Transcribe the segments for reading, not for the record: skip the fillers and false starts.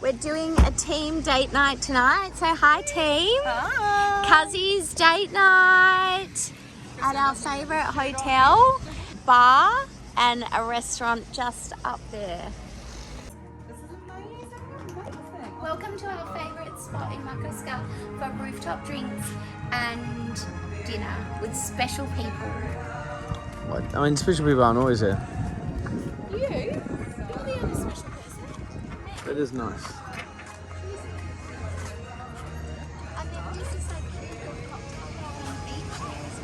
We're doing a team date night tonight. So hi team. Hi. Cuzzy's date night at our favourite hotel, bar and a restaurant just up there. This is amazing. Welcome to our favourite spot in Makarska for rooftop drinks and dinner with special people. What? I mean, special people aren't always here. You? You're the only special person. It is nice. And then this is like cocktail bar on the beach here as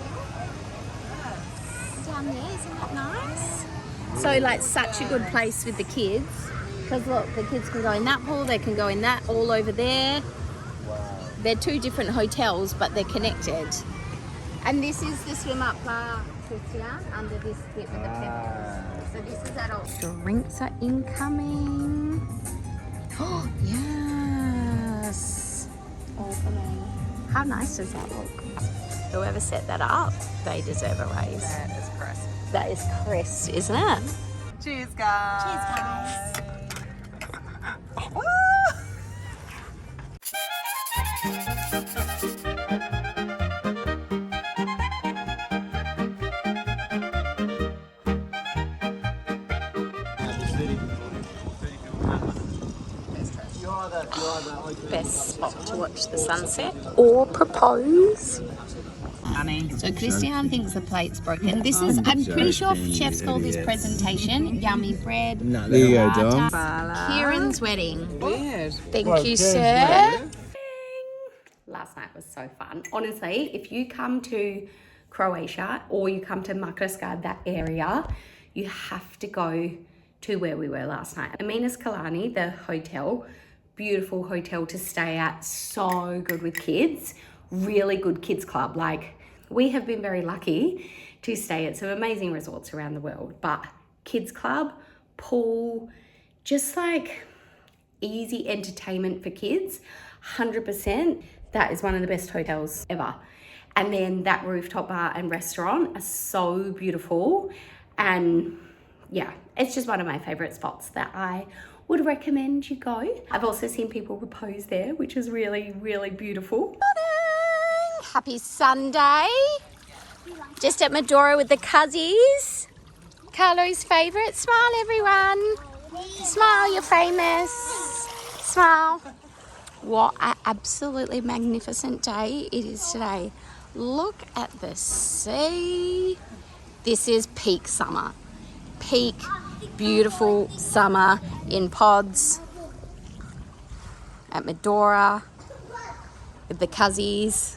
well. Down there, isn't that nice? So like such a good place with the kids. Because look, the kids can go in that pool, they can go in that, all over there. Wow. They're two different hotels, but they're connected. And this is the swim up bar, Christian, under this bit with the pebbles. So this is adult. Drinks are incoming. Oh, yes. All for me. How nice does that look? Whoever set that up, they deserve a raise. That is Chris. That is Chris, isn't it? Cheers, guys. Cheers, guys. Best spot to watch the sunset or propose. So Christian thinks the plate's broken. This is, I'm pretty sure chefs call this presentation yummy bread. There you go, Dom. Kieran's wedding. Weird. Thank you, sir. Last night was so fun. Honestly, if you come to Croatia or you come to Makarska, that area, you have to go to where we were last night. Aminas Kalani, the hotel, beautiful hotel to stay at, so good with kids, really good kids club. Like, we have been very lucky to stay at some amazing resorts around the world, but kids club, pool, just like easy entertainment for kids, 100%. That is one of the best hotels ever. And then that rooftop bar and restaurant are so beautiful. And yeah, it's just one of my favorite spots that I would recommend you go. I've also seen people propose there, which is really, really beautiful. Morning! Happy Sunday. Just at Medora with the Cuzzies. Carlo's favourite. Smile, everyone. Smile, you're famous. Smile. What an absolutely magnificent day it is today. Look at the sea. This is peak summer. Peak, beautiful summer in pods at Medora with the Cuzzies.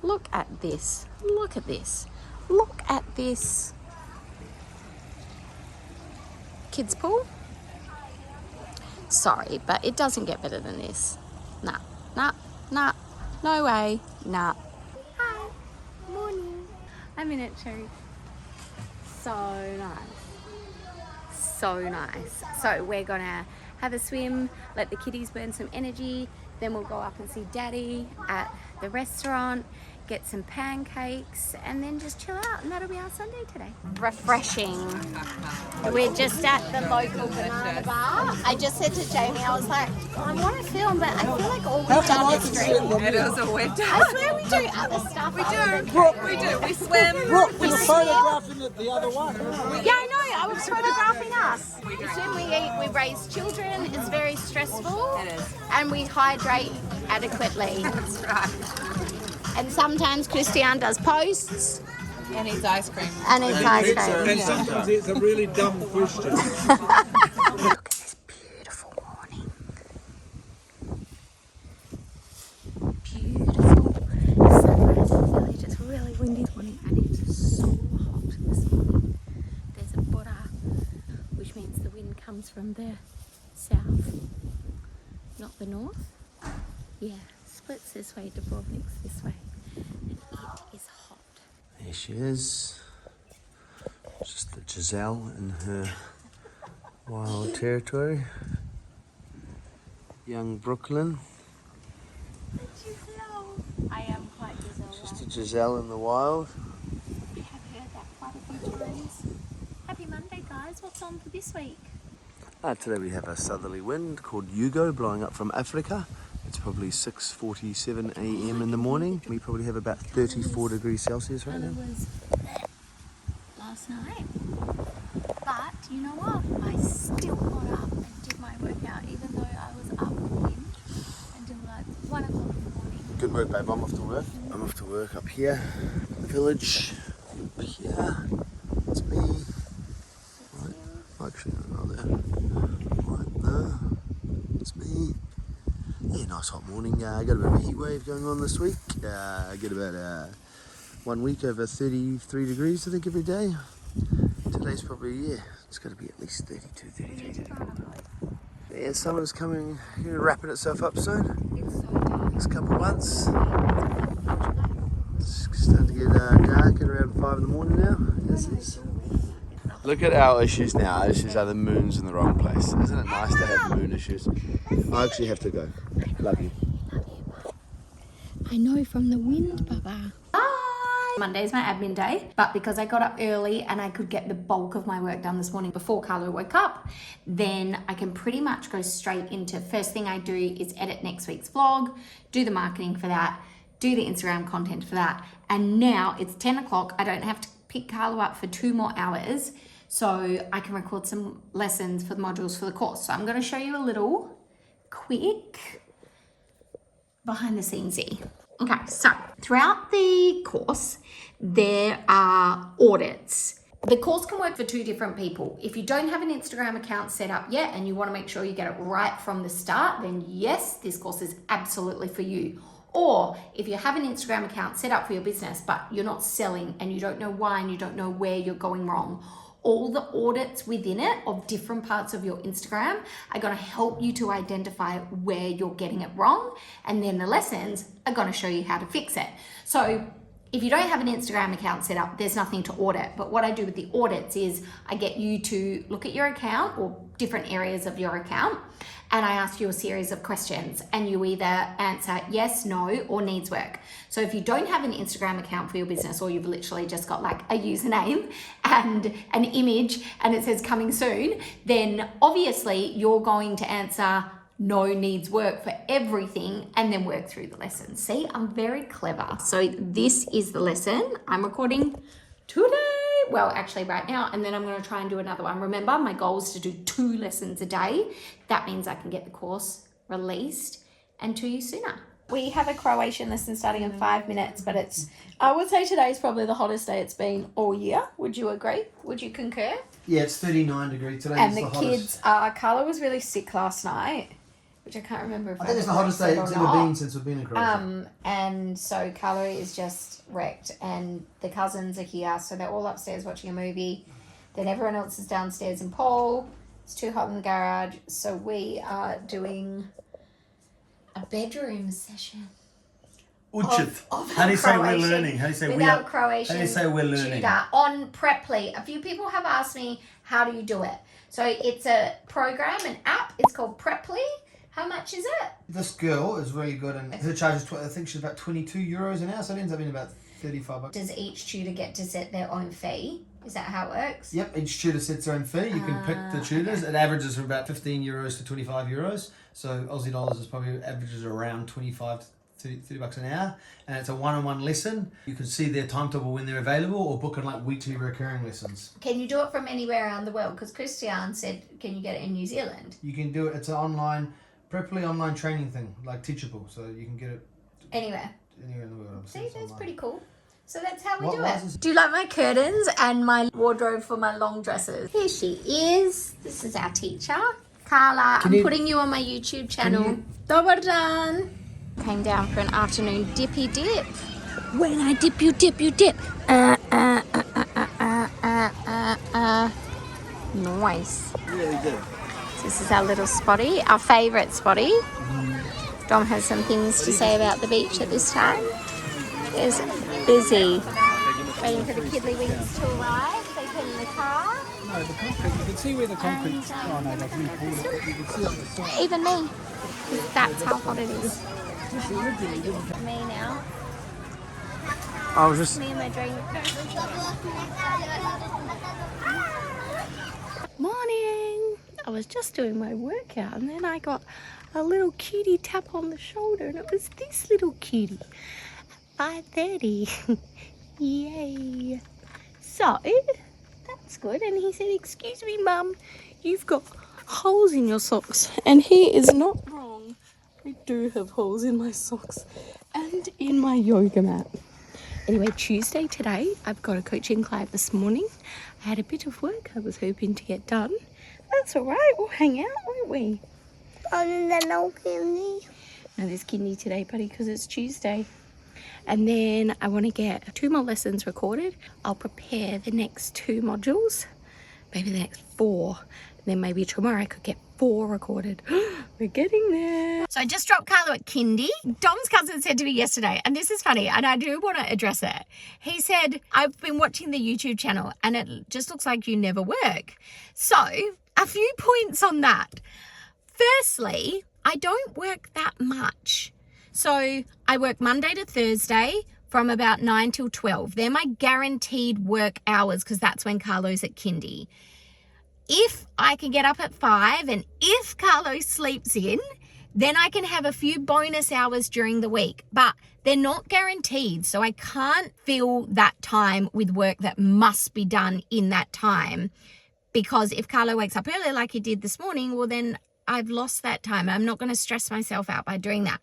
Look at this. Look at this. Look at this. Kids pool? Sorry, but it doesn't get better than this. Nah, nah, nah, no way, nah. Hi, morning. I'm in it too. So nice. So nice. So we're gonna have a swim, let the kiddies burn some energy, then we'll go up and see Daddy at the restaurant, get some pancakes, and then just chill out, and that'll be our Sunday today. Refreshing. We're just at the local banana bar. I just said to Jamie, I was like, I want to film, but I feel like all we've done is drink. It is a wet day. I swear we do other stuff. We do. We swim. Brooke, you're photographing it the other one. Yeah, I know. I was photographing us. We swim, we eat, we raise children. It's very stressful. It is. And we hydrate adequately. That's right. And sometimes Christian does posts. And eats ice cream. And eats ice cream. And sometimes it's a really dumb question. Look at this beautiful morning. Beautiful sunrise in the village. It's really windy this morning and it's so hot this morning. There's a bora, which means the wind comes from the south, not the north. Yeah, splits this way, Dubrovnik's this way. And it is hot. There she is. Just the Giselle in her wild territory. Young Brooklyn. Giselle. I am quite Giselle. Just a Giselle in the wild. I have heard that quite a few times. Happy Monday, guys. What's on for this week? Today we have a southerly wind called Hugo blowing up from Africa. It's probably 6:47 a.m. in the morning. We probably have about 34 degrees Celsius right now. Last night. But you know what? I still got up and did my workout even though I was up with him until like 1 o'clock in the morning. Good work, babe. I'm off to work. I'm off to work up here in the village. Up here. It's me. Right. Actually, not there. Right there. It's me. Yeah, nice hot morning. I got a bit of a heat wave going on this week. I get about 1 week over 33 degrees, I think, every day. Today's probably, it's got to be at least 32, 33 today. Yeah, summer's coming, wrapping itself up soon. Next couple of months. It's starting to get dark at around 5 in the morning now. Yes, yes. Look at our issues now. Our issues are the moon's in the wrong place. Isn't it nice to have moon issues? I actually have to go. Love you. I know from the wind, Baba. Bye! Monday's my admin day, but because I got up early and I could get the bulk of my work done this morning before Carlo woke up, then I can pretty much go straight into first thing I do is edit next week's vlog, do the marketing for that, do the Instagram content for that, and now it's 10 o'clock. I don't have to pick Carlo up for 2 more hours, so I can record some lessons for the modules for the course. So I'm going to show you a little quick behind the scenes-y. Okay, so throughout the course, there are audits. The course can work for 2 different people. If you don't have an Instagram account set up yet and you want to make sure you get it right from the start, then yes, this course is absolutely for you. Or if you have an Instagram account set up for your business, but you're not selling and you don't know why and you don't know where you're going wrong, all the audits within it of different parts of your Instagram are going to help you to identify where you're getting it wrong. And then the lessons are going to show you how to fix it. So if you don't have an Instagram account set up, there's nothing to audit. But what I do with the audits is I get you to look at your account or different areas of your account, and I ask you a series of questions and you either answer yes, no, or needs work. So if you don't have an Instagram account for your business, or you've literally just got like a username and an image and it says coming soon, then obviously you're going to answer no, needs work for everything and then work through the lesson. See, I'm very clever. So this is the lesson I'm recording today. Well, actually right now, and then I'm going to try and do another one. Remember, my goal is to do 2 lessons a day. That means I can get the course released and to you sooner. We have a Croatian lesson starting in 5 minutes, but I would say today is probably the hottest day it's been all year. Would you agree? Would you concur? Yeah, it's 39 degrees today. And the kids, Carla was really sick last night, which I can't remember if I think it's the hottest day it's ever been since we've been in Croatia. And so Carla is just wrecked, and the cousins are here, so they're all upstairs watching a movie. Then everyone else is downstairs in Pole. It's too hot in the garage, so we are doing a bedroom session. Uchit. Of How do you say we're Croatian learning? How do you say without Croatian? How do you say we're learning? Tutor on Preply. A few people have asked me, how do you do it? So it's a program, an app. It's called Preply. How much is it? This girl is really good, and her charge is, I think she's about 22 euros an hour, so it ends up being about 35 bucks. Does each tutor get to set their own fee? Is that how it works? Yep, each tutor sets their own fee. You can pick the tutors. Okay. It averages from about 15 euros to 25 euros. So Aussie dollars is probably averages around 25 to 30 bucks an hour. And it's a one-on-one lesson. You can see their timetable when they're available, or book in like weekly recurring lessons. Can you do it from anywhere around the world? Because Christian said, can you get it in New Zealand? You can do it. It's an online, Preply online training thing, like Teachable. So you can get it anywhere in the world. See, that's pretty cool. So that's how we What do license? it. Do you like my curtains and my wardrobe for my long dresses? Here she is. This is our teacher, Carla. I'm putting you on my YouTube channel. Dobar dan. Came down for an afternoon dippy dip. When I dip, you dip, you dip. Nice. Really good. This is our little spotty, our favourite spotty. Dom has some things to say about the beach at this time. There's Busy. Waiting for the kiddly wings to arrive. They put in the car. No, the concrete, you can see where the concrete... Oh no, they've re-poured it, but you can see on the side. Even me. That's how hot it is. Me now. I was just... Me and my drink. Morning. I was just doing my workout and then I got a little cutie tap on the shoulder, and it was this little cutie. 5:30. Yay. So, that's good. And he said, excuse me, Mum, you've got holes in your socks. And he is not wrong. I do have holes in my socks and in my yoga mat. Anyway, Tuesday today, I've got a coaching client this morning. I had a bit of work I was hoping to get done. That's all right. We'll hang out, won't we? And then no kindy. No, there's kindy today, buddy, because it's Tuesday. And then I want to get 2 more lessons recorded. I'll prepare the next 2 modules, maybe the next 4. And then maybe tomorrow I could get 4 recorded. We're getting there. So I just dropped Carlo at kindy. Dom's cousin said to me yesterday, and this is funny, and I do want to address it. He said, I've been watching the YouTube channel and it just looks like you never work. So a few points on that. Firstly, I don't work that much. So I work Monday to Thursday from about 9 till 12. They're my guaranteed work hours because that's when Carlo's at kindy. If I can get up at 5 and if Carlo sleeps in, then I can have a few bonus hours during the week, but they're not guaranteed. So I can't fill that time with work that must be done in that time, because if Carlo wakes up early like he did this morning, well then I've lost that time. I'm not going to stress myself out by doing that.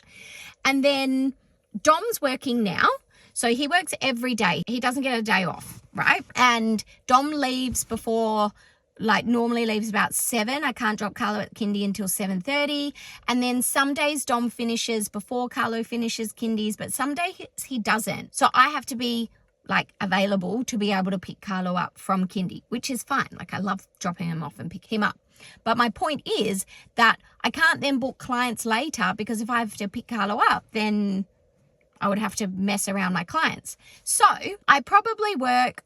And then Dom's working now. So he works every day. He doesn't get a day off, right? And Dom leaves before, normally leaves about 7. I can't drop Carlo at kindy until 7:30. And then some days Dom finishes before Carlo finishes kindies, but some days he doesn't. So I have to be available to be able to pick Carlo up from kindy, which is fine. I love dropping him off and pick him up. But my point is that I can't then book clients later, because if I have to pick Carlo up, then I would have to mess around my clients. So I probably work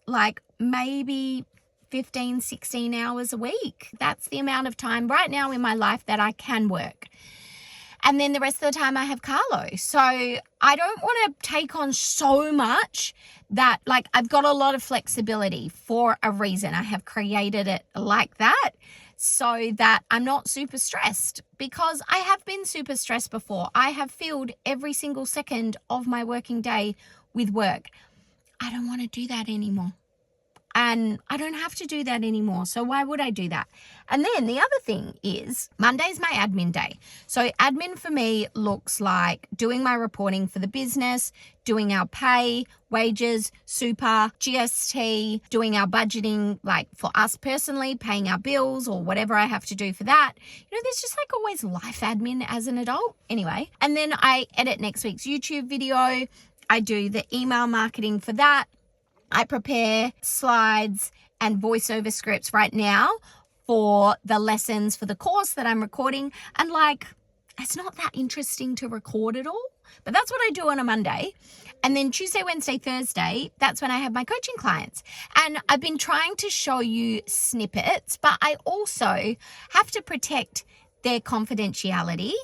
maybe 15, 16 hours a week. That's the amount of time right now in my life that I can work. And then the rest of the time I have Carlo. So I don't want to take on so much that I've got a lot of flexibility for a reason. I have created it like that so that I'm not super stressed, because I have been super stressed before. I have filled every single second of my working day with work. I don't want to do that anymore. And I don't have to do that anymore. So why would I do that? And then the other thing is Monday's my admin day. So admin for me looks like doing my reporting for the business, doing our pay, wages, super, GST, doing our budgeting, for us personally, paying our bills or whatever I have to do for that. There's just always life admin as an adult. Anyway, and then I edit next week's YouTube video. I do the email marketing for that. I prepare slides and voiceover scripts right now for the lessons for the course that I'm recording. And it's not that interesting to record it all, but that's what I do on a Monday. And then Tuesday, Wednesday, Thursday, that's when I have my coaching clients. And I've been trying to show you snippets, but I also have to protect their confidentiality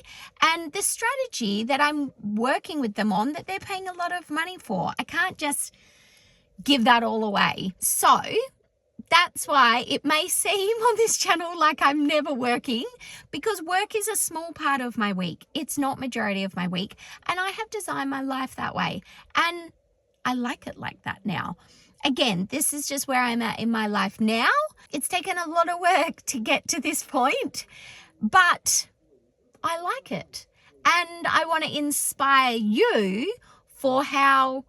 and the strategy that I'm working with them on that they're paying a lot of money for. I can't just give that all away. So that's why it may seem on this channel like I'm never working, because work is a small part of my week. It's not majority of my week. And I have designed my life that way. And I like it like that now. Again, this is just where I'm at in my life now. It's taken a lot of work to get to this point, but I like it. And I want to inspire you for how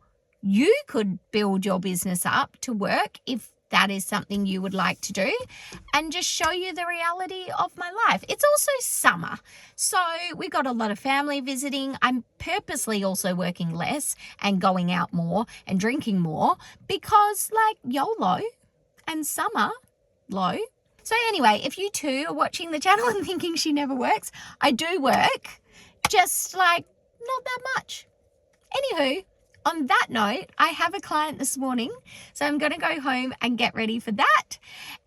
you could build your business up to work if that is something you would like to do, and just show you the reality of my life. It's also summer, so we got a lot of family visiting. I'm purposely also working less and going out more and drinking more because YOLO and summer low. So anyway, if you too are watching the channel and thinking she never works, I do work, just not that much. Anywho, on that note, I have a client this morning, so I'm going to go home and get ready for that.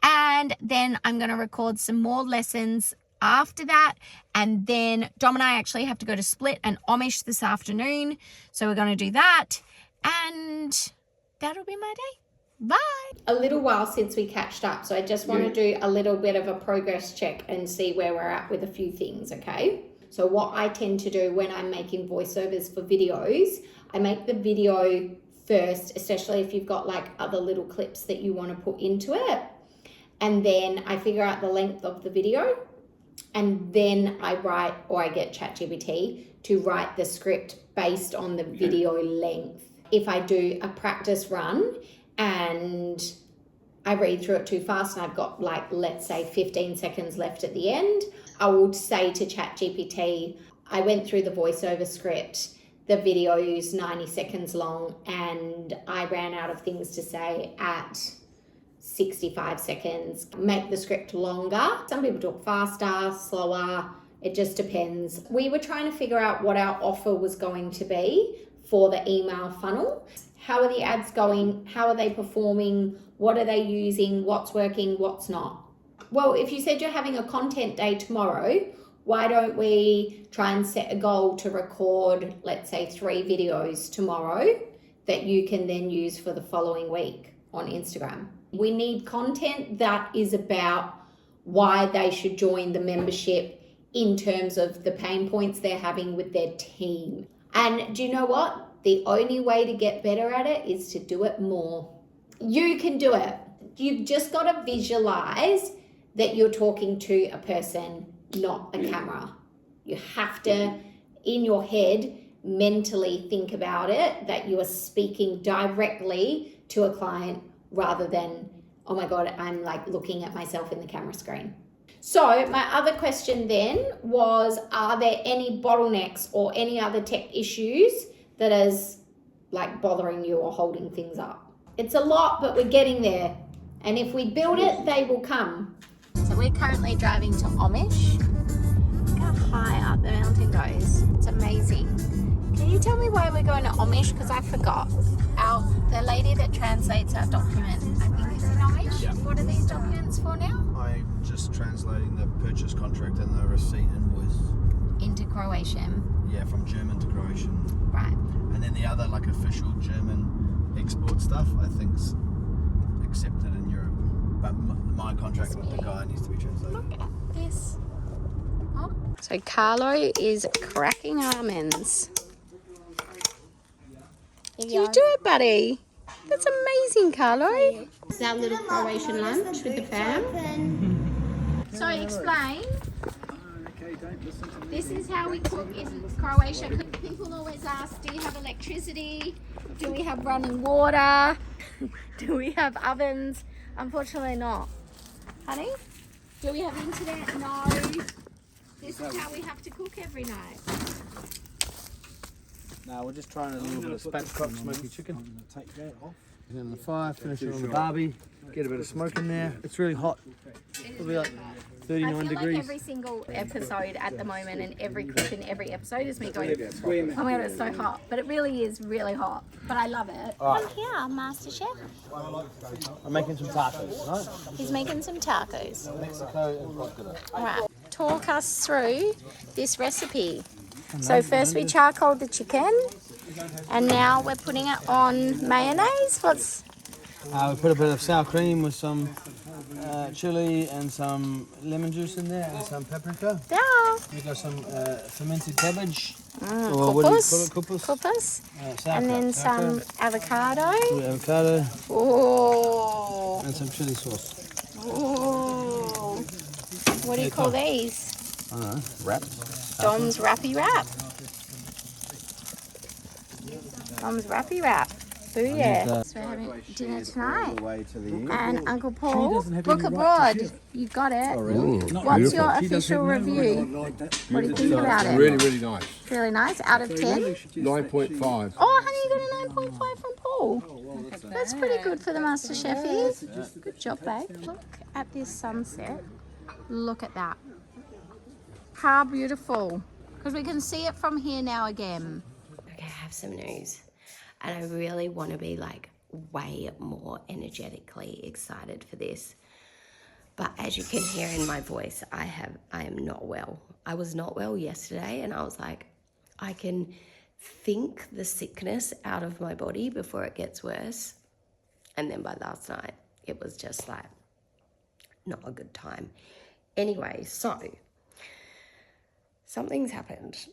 And then I'm going to record some more lessons after that. And then Dom and I actually have to go to Split and Amish this afternoon. So we're going to do that. And that'll be my day. Bye. A little while since we catched up, so I just want to do a little bit of a progress check and see where we're at with a few things, okay? So what I tend to do when I'm making voiceovers for videos, I make the video first, especially if you've got like other little clips that you want to put into it. And then I figure out the length of the video, and then I write, or I get ChatGPT to write the script based on the video length. If I do a practice run and I read through it too fast and I've got like, let's say 15 seconds left at the end, I will say to ChatGPT, I went through the voiceover script, the video is 90 seconds long and I ran out of things to say at 65 seconds. Make the script longer. Some people talk faster, slower. It just depends. We were trying to figure out what our offer was going to be for the email funnel. How are the ads going? How are they performing? What are they using? What's working? What's not? Well, if you said you're having a content day tomorrow, why don't we try and set a goal to record, let's say 3 videos tomorrow that you can then use for the following week on Instagram. We need content that is about why they should join the membership in terms of the pain points they're having with their team. And do you know what? The only way to get better at it is to do it more. You can do it. You've just got to visualize that you're talking to a person, not a camera. You have to, in your head, mentally think about it, that you are speaking directly to a client rather than, oh my God, I'm like looking at myself in the camera screen. So my other question then was, are there any bottlenecks or any other tech issues that is like bothering you or holding things up? It's a lot, but we're getting there. And if we build it, they will come. So we're currently driving to Amish. Look how high up the mountain goes. It's amazing. Can you tell me why we're going to Amish? Because I forgot. The lady that translates our document, I think it's in Amish. Yeah. What are these documents for now? I'm just translating the purchase contract and the receipt invoice. Into Croatian. Yeah, from German to Croatian. Right. And then the other like official German export stuff, I think's accepted in Europe. But my contract with the guy needs to be translated. Look at this. Oh. So Carlo is cracking almonds. You do it, buddy. That's amazing, Carlo. It's our little Croatian lunch with the fam. So explain. This is how we cook in Croatia. People always ask, do you have electricity? Do we have running water? Do we have ovens? Unfortunately not. Honey? Do we have internet? No. This is how we have to cook every night. No, we're just trying a little bit of spatchcock smoky chicken. I'm going to take that off. Get it on the fire, finish it on the barbie, get a bit of smoke in there. It's really hot. Probably like 39 I feel degrees. like every single episode at the moment and every clip in every episode is me going, oh my God, it's so hot. But it really is really hot. But I love it. All right. Come here, Master Chef. I'm making some tacos, right? He's making some tacos. Mexico and vodka. All right. Talk us through this recipe. So first we charcoaled the chicken and now we're putting it on mayonnaise. We put a bit of sour cream with some chili and some lemon juice in there and some paprika. Yeah. We got some fermented cabbage. Or what do you call it? Kupas. And then some avocado. Avocado. Oh. And some chili sauce. Oh. What do you call these? I don't know, wraps. Dom's Rappy Wrap. Dom's Rappy Wrap. Booyah. So we're having dinner tonight. And Uncle Paul, Brooke Abroad. You got it. What's your official review? What do you think about it? Really, really nice. Really nice. Out of 10? 9.5. Oh, honey, you got a 9.5 from Paul. That's pretty good for the Master Chefies. Good job, babe. Look at this sunset. Look at that. How beautiful. Because we can see it from here now again. Okay, I have some news. And I really want to be like way more energetically excited for this. But as you can hear in my voice, I am not well. I was not well yesterday and I was like, I can think the sickness out of my body before it gets worse. And then by last night, it was just like not a good time. Anyway, so something's happened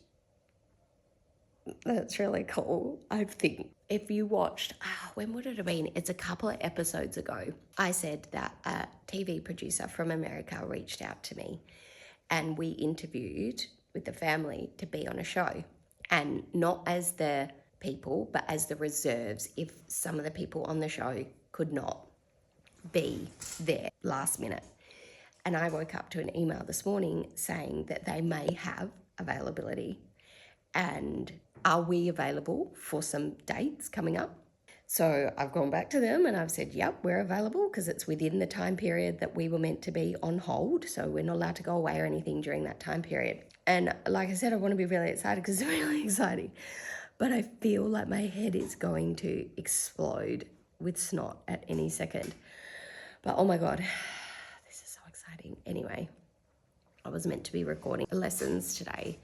that's really cool. I think if you watched, when would it have been? It's a couple of episodes ago. I said that a TV producer from America reached out to me and we interviewed with the family to be on a show, and not as the people, but as the reserves if some of the people on the show could not be there last minute. And I woke up to an email this morning saying that they may have availability, and are we available for some dates coming up? So I've gone back to them and I've said, yep, we're available, because it's within the time period that we were meant to be on hold. So we're not allowed to go away or anything during that time period. And like I said, I want to be really excited because it's really exciting. But I feel like my head is going to explode with snot at any second. But oh my God, this is so exciting. Anyway, I was meant to be recording lessons today,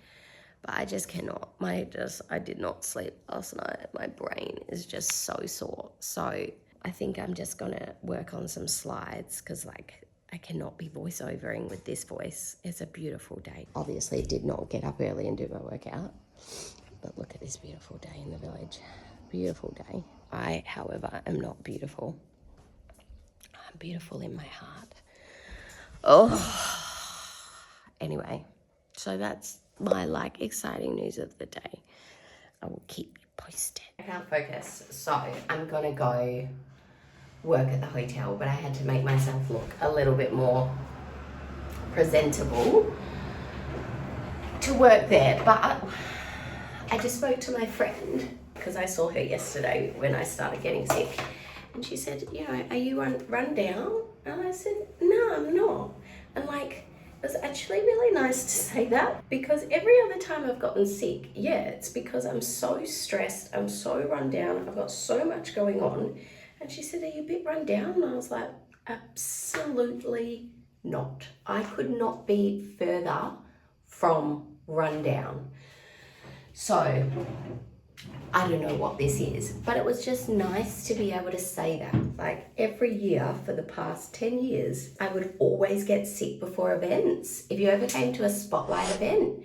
but I just cannot. I did not sleep last night. My brain is just so sore. So I think I'm just gonna work on some slides, because like I cannot be voiceovering with this voice. It's a beautiful day. Obviously did not get up early and do my workout, but look at this beautiful day in the village. Beautiful day. I, however, am not beautiful. I'm beautiful in my heart. Oh, anyway, so that's my exciting news of the day. I will keep you posted. I can't focus, so I'm gonna go work at the hotel, but I had to make myself look a little bit more presentable to work there. But I just spoke to my friend, because I saw her yesterday when I started getting sick, and she said, you know, are you run down? And I said, no, I'm not. And it was actually really nice to say that, because every other time I've gotten sick, yeah, it's because I'm so stressed, I'm so run down, I've got so much going on. And she said, are you a bit run down? And I was like, absolutely not. I could not be further from run down. So I don't know what this is, but it was just nice to be able to say that. Every year for the past 10 years, I would always get sick before events. If you ever came to a spotlight event,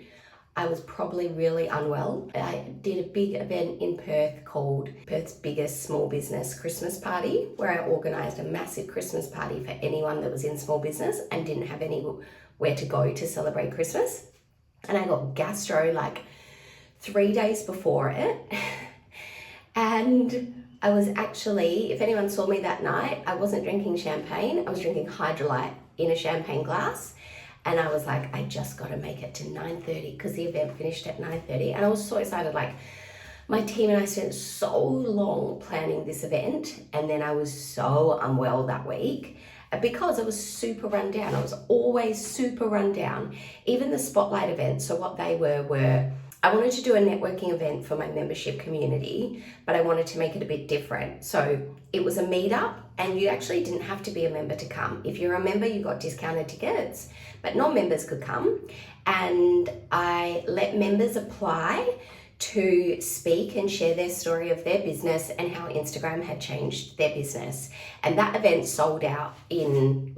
I was probably really unwell. I did a big event in Perth called Perth's biggest small business Christmas party, where I organised a massive Christmas party for anyone that was in small business and didn't have anywhere to go to celebrate Christmas. And I got gastro 3 days before it. And I was actually, if anyone saw me that night, I wasn't drinking champagne, I was drinking Hydrolite in a champagne glass. And I was like, I just got to make it to 9:30, because the event finished at 9:30. And I was so excited. My team and I spent so long planning this event. And then I was so unwell that week because I was super run down. I was always super run down. Even the spotlight events. So what they were, I wanted to do a networking event for my membership community, but I wanted to make it a bit different. So it was a meetup, and you actually didn't have to be a member to come. If you're a member, you got discounted tickets, but non-members could come. And I let members apply to speak and share their story of their business and how Instagram had changed their business. And that event sold out in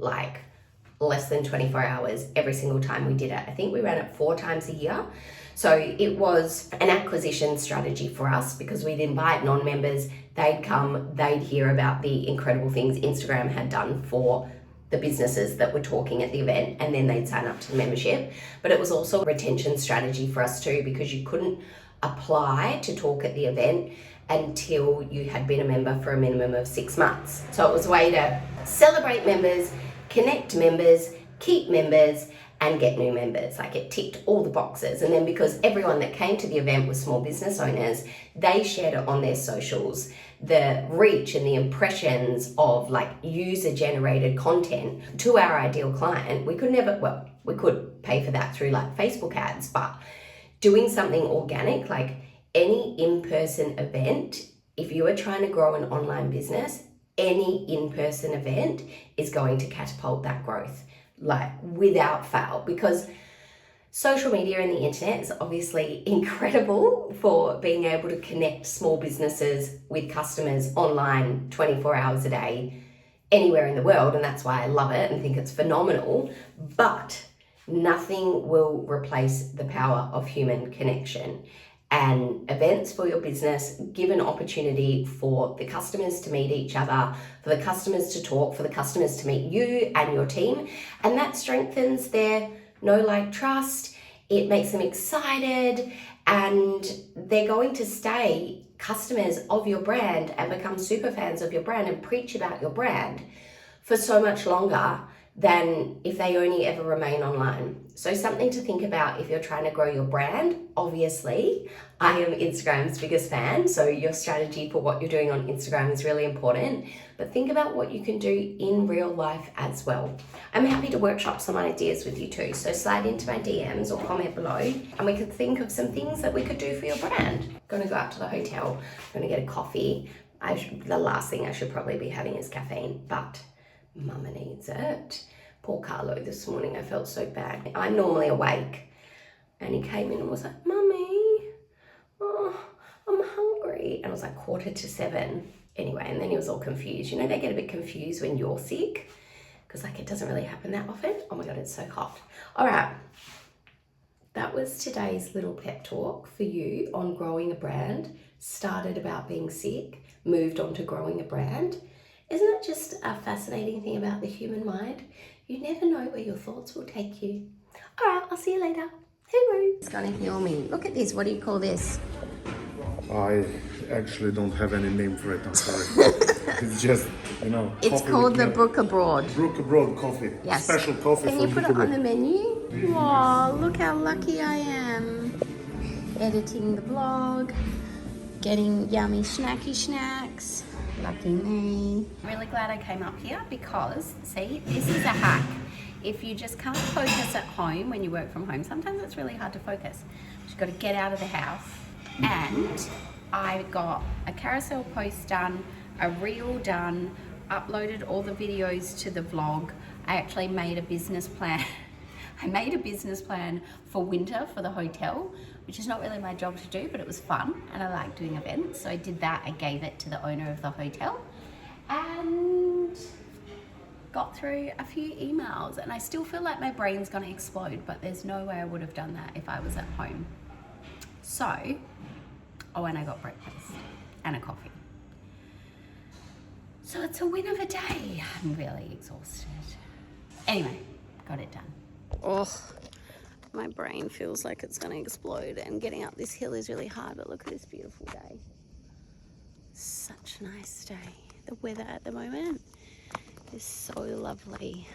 less than 24 hours every single time we did it. I think we ran it 4 times a year. So it was an acquisition strategy for us, because we'd invite non-members, they'd come, they'd hear about the incredible things Instagram had done for the businesses that were talking at the event, and then they'd sign up to the membership. But it was also a retention strategy for us too, because you couldn't apply to talk at the event until you had been a member for a minimum of 6 months. So it was a way to celebrate members, connect members, keep members, and get new members. It ticked all the boxes. And then because everyone that came to the event was small business owners, they shared it on their socials. The reach and the impressions of user generated content to our ideal client, we could pay for that through Facebook ads, but doing something organic, any in-person event, if you are trying to grow an online business, any in-person event is going to catapult that growth, without fail. Because Social media and the internet is obviously incredible for being able to connect small businesses with customers online 24 hours a day, anywhere in the world, and that's why I love it and think it's phenomenal. But nothing will replace the power of human connection. And events for your business give an opportunity for the customers to meet each other, for the customers to talk, for the customers to meet you and your team, and that strengthens their know, like, trust. It makes them excited, and they're going to stay customers of your brand and become super fans of your brand and preach about your brand for so much longer than if they only ever remain online. So something to think about if you're trying to grow your brand. Obviously, I am Instagram's biggest fan, so your strategy for what you're doing on Instagram is really important, but think about what you can do in real life as well. I'm happy to workshop some ideas with you too, so slide into my DMs or comment below and we could think of some things that we could do for your brand. Gonna go out to the hotel, gonna get a coffee. The last thing I should probably be having is caffeine, but Mama needs it. Poor Carlo this morning, I felt so bad. I'm normally awake and he came in and was like, Mummy, oh, I'm hungry. And it was like 6:45. Anyway, and then he was all confused. You know, they get a bit confused when you're sick because like it doesn't really happen that often. Oh my God, it's so hot. All right, that was today's little pep talk for you on growing a brand. Started about being sick, moved on to growing a brand. Isn't it just a fascinating thing about the human mind? You never know where your thoughts will take you. All right, I'll see you later. Hooroo. It's gonna heal me. Look at this. What do you call this? I actually don't have any name for it, I'm sorry. It's just, you know, It's coffee called with the milk. Brooke Abroad. Brooke Abroad coffee. Yes. Special coffee Can from you put Brooke it on Abroad. the menu? Wow, look how lucky I am. Editing the vlog, getting yummy snacky snacks. Lucky me. Really glad I came up here because, see, this is a hack. If you just can't focus at home when you work from home, sometimes it's really hard to focus. You've got to get out of the house. And I got a carousel post done, a reel done, uploaded all the videos to the vlog. I actually made a business plan. I made a business plan for winter for the hotel, which is not really my job to do, but it was fun and I like doing events. So I did that. I gave it to the owner of the hotel and got through a few emails, and I still feel like my brain's gonna explode, but there's no way I would have done that if I was at home. So, oh, and I got breakfast and a coffee. So it's a win of a day. I'm really exhausted. Anyway, got it done. Oh, my brain feels like it's gonna explode, and getting up this hill is really hard, but look at this beautiful day. Such a nice day. The weather at the moment is so lovely.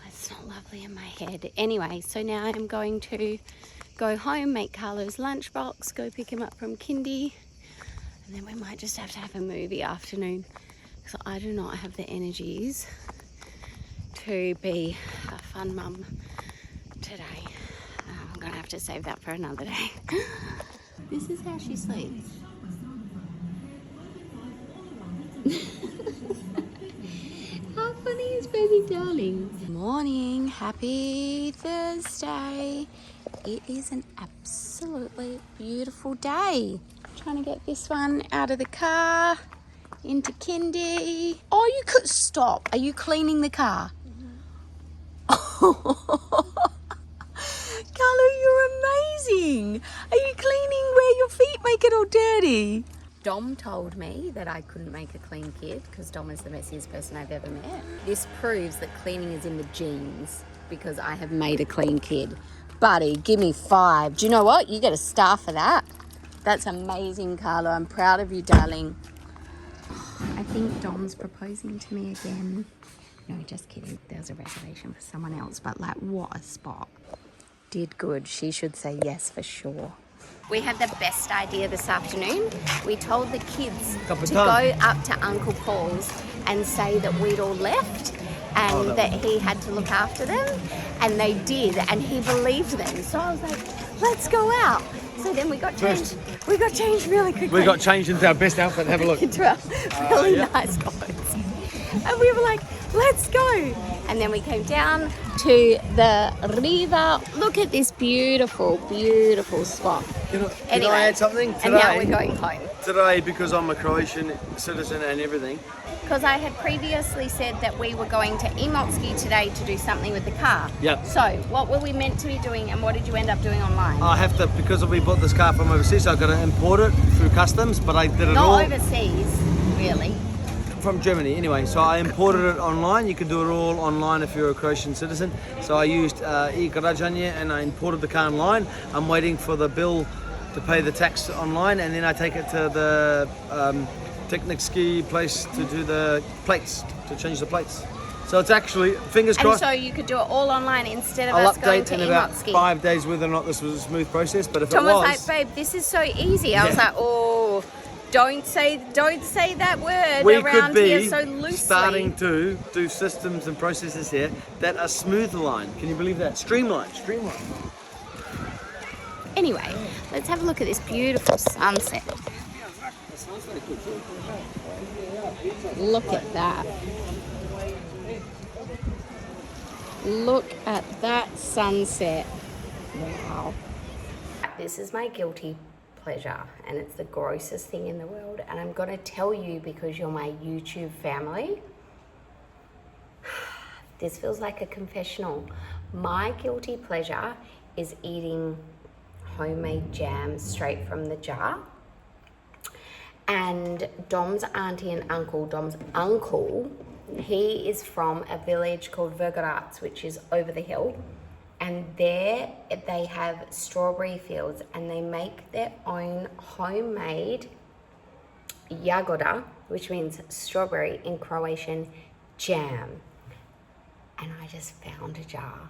It's not lovely in my head. Anyway, so now I'm going to go home, make Carlo's lunchbox, go pick him up from kindy, and then we might just have to have a movie afternoon because I do not have the energies to be a fun mum today. I'm gonna have to save that for another day. This is how she sleeps. How funny is baby darling? Morning, happy Thursday. It is an absolutely beautiful day. Trying to get this one out of the car, into kindy. Oh, you could stop. Are you cleaning the car? Carlo, you're amazing. Are you cleaning where your feet make it all dirty? Dom told me that I couldn't make a clean kid because Dom is the messiest person I've ever met. This proves that cleaning is in the genes because I have made a clean kid. Buddy, give me 5. Do you know what? You get a star for that. That's amazing, Carlo. I'm proud of you, darling. I think Dom's proposing to me again. No, just kidding. There's a reservation for someone else, but like, what a spot. Did good. She should say yes for sure. We had the best idea this afternoon. We told the kids to go up to Uncle Paul's and say that we'd all left and that he had to look after them, and they did, and he believed them. So I was like, let's go out. So then we got changed. We got changed really quickly. We got changed into our best outfit and have a look. Into our really nice clothes. And we were like, let's go. And then we came down to the river. Look at this beautiful, beautiful spot. Can I add something? And now we're going home. Today, because I'm a Croatian citizen and everything, Because I had previously said that we were going to Imotski today to do something with the car. Yep. So, what were we meant to be doing and what did you end up doing online? I have to, because we bought this car from overseas, so I've got to import it through customs, but I did it all Not overseas, really. from Germany anyway. So I imported it online. You can do it all online if you're a Croatian citizen. So I used e-građanje and I imported the car online. I'm waiting for the bill to pay the tax online, and then I take it to the Technicsky place to do the plates, to change the plates. So it's actually, fingers And crossed, so you could do it all online instead of I'll us going update to in about Imotski. 5 days whether or not this was a smooth process, but if Tom it was was, like, babe, this is so easy. I was Yeah. like, oh, don't say that word we could around be here so loosely. starting to do systems and processes here that are smooth line. Can you believe that? Streamline. Anyway, let's have a look at this beautiful sunset. Look at that. Look at that sunset. Wow. This is my guilty pleasure, and it's the grossest thing in the world, and I'm going to tell you because you're my YouTube family. This feels like a confessional. My guilty pleasure is eating homemade jam straight from the jar. And Dom's auntie and uncle, Dom's uncle, he is from a village called Vergarac, which is over the hill. And there they have strawberry fields and they make their own homemade jagoda, which means strawberry in Croatian, jam. And I just found a jar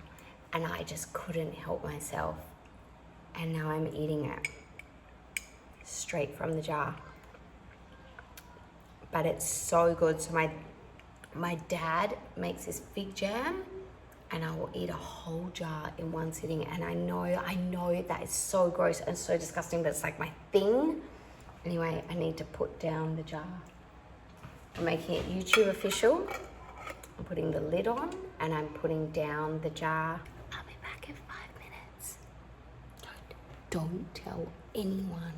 and I just couldn't help myself. And now I'm eating it straight from the jar. But it's so good. So my dad makes this fig jam and I will eat a whole jar in one sitting. And I know that is so gross and so disgusting, but it's like my thing. Anyway, I need to put down the jar. I'm making it YouTube official. I'm putting the lid on and I'm putting down the jar. I'll be back in 5 minutes. Don't tell anyone.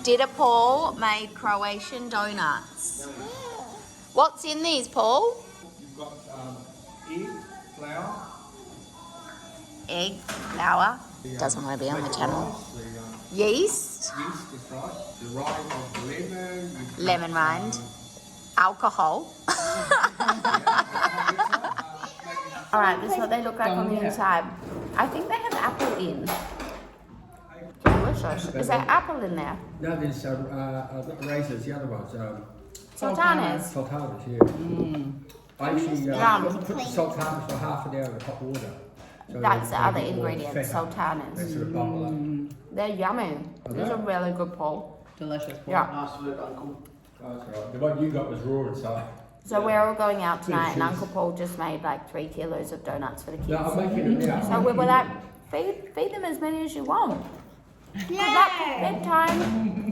Did Paul made Croatian donuts. What's in these, Paul? You've got egg, flour. Egg, flour. Doesn't want to be on the channel. Yeast. Yeast, that's right. The rind of the lemon. Lemon rind. Alcohol. All right, this is what they look like on the inside. I think they have apple in. Delicious. Is there apple in there? No, there's raisins, the other ones. Sultanas. Sultanas, yeah. I actually put the sultanas for half an hour in hot water. So That's the they other get more ingredient, fatter. sultanas. They sort of bubble up. They're yummy. These are really good, Paul. Delicious. Yeah. Ask for it, Uncle. Oh, that's all right. The one you got was raw inside. So we're all going out tonight, and Uncle Paul just made like 3 kilos of donuts for the kids. No, I'm making it now. So we were like, feed them as many as you want. Good luck, bedtime.